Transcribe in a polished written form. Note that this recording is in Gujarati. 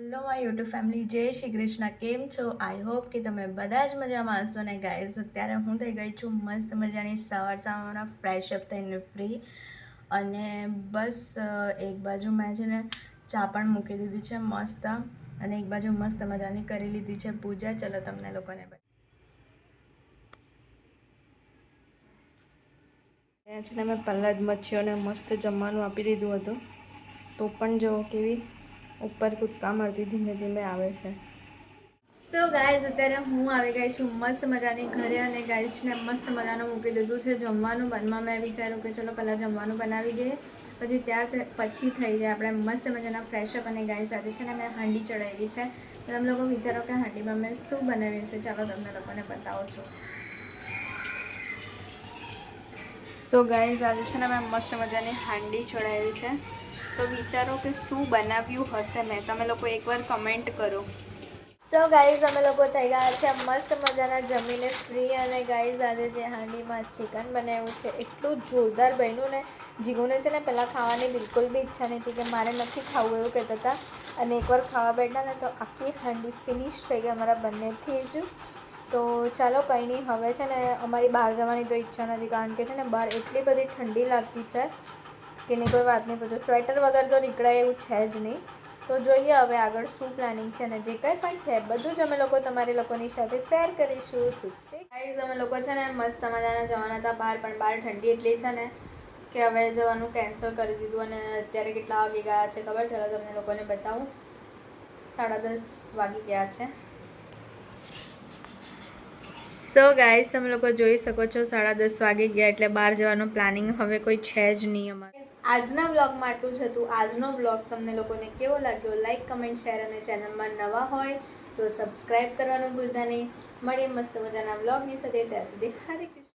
હેલો માય યુટ્યુબ ફેમિલી, જય શ્રી કૃષ્ણ. કેમ છો? આઈ હોપ કે તમે બધા જ મજામાં હશો ને ગાઈઝ. અત્યારે હું થઈ ગઈ છું મસ્ત મજાની સવારના ફ્રેશ અપ થઈને ફ્રી. અને બસ એક બાજુ મેં છે ને ચા પણ મૂકી દીધી છે મસ્ત, અને એક બાજુ મસ્ત મજાની કરી લીધી છે પૂજા. ચલો તમને લોકોને ત્યાં છે ને મેં પહેલાં જ મચ્છીઓને મસ્ત જમવાનું આપી દીધું હતું, તો પણ જો કેવી ઉપર કૂદકા મારતી ધીમે ધીમે આવે છે. તો ગાઈઝ અત્યારે હું આવી ગઈ છું મસ્ત મજાની ઘરે, અને ગાઈઝને મસ્ત મજાનું મૂકી દીધું છે જમવાનું બનવા. મેં વિચાર્યું કે ચલો પહેલાં જમવાનું બનાવી દઈએ, પછી થઈ જાય આપણે મસ્ત મજાના ફ્રેશઅપ. અને ગાઈઝ આજે છે ને મેં હાંડી ચડાવી છે. તમે લોકો વિચારો કે હાંડીમાં મેં શું બનાવ્યું છે, ચાલો તમને લોકોને બતાવો છો. સો ગાઈઝ આજે છે ને મેં મસ્ત મજાની હાંડી ચડાવી છે, તો વિચારો કે શું બનાવ્યું હશે મેં, તમે લોકો એકવાર કમેન્ટ કરો. સો ગાઈઝ અમે લોકો થઈ ગયા છે મસ્ત મજાના જમીને ફ્રી. અને ગાઈઝ આજે જે હાંડીમાં ચિકન બનાવ્યું છે એટલું જોરદાર બન્યું ને, જીગુને છે ને પહેલાં ખાવાની બિલકુલ બી ઈચ્છા નહીં હતી, કે મારે નથી ખાવું એવું કહેતા હતા. અને એકવાર ખાવા બેઠા ને તો આખી હાંડી ફિનિશ થઈ ગઈ અમારા બંનેથી જ. તો ચાલો કંઈ નહીં, હવે છે ને અમારી બહાર જવાની તો ઈચ્છા નથી, કારણ કે છે ને બહાર એટલી બધી ઠંડી લાગતી છે કે નહીં કોઈ વાત નહીં પૂછો. સ્વેટર વગર તો નીકળાય એવું છે જ નહીં. તો જોઈએ હવે આગળ શું પ્લાનિંગ છે, ને જે કંઈ પણ છે બધું જ અમે લોકો તમારી લોકોની સાથે શેર કરીશું. સિસ્ટર ગાઈઝ અમે લોકો છે ને મસ્ત મજાના જવાના હતા બહાર, પણ બહાર ઠંડી એટલી છે ને કે હવે જવાનું કેન્સલ કરી દીધું. અને અત્યારે કેટલા વાગી ગયા છે ખબર છે? તમને લોકોને બતાવું, 10:30 વાગી ગયા છે. સો ગાઈઝ તમે લોકો જોઈ શકો છો 10:30 વાગી ગયા, એટલે બહાર જવાનું પ્લાનિંગ હવે કોઈ છે જ નહીં અમારે. આજના બ્લોગમાં આટલું જ હતું. આજનો બ્લોગ તમને લોકોને કેવો લાગ્યો, લાઈક, કમેન્ટ, શેર, અને ચેનલમાં નવા હોય તો સબસ્ક્રાઈબ કરવાનું ભૂલતા નહીં. મળીએ મસ્ત મજાના બ્લોગની સાથે. ત્યાં સુધી હરે કૃષ્ણ.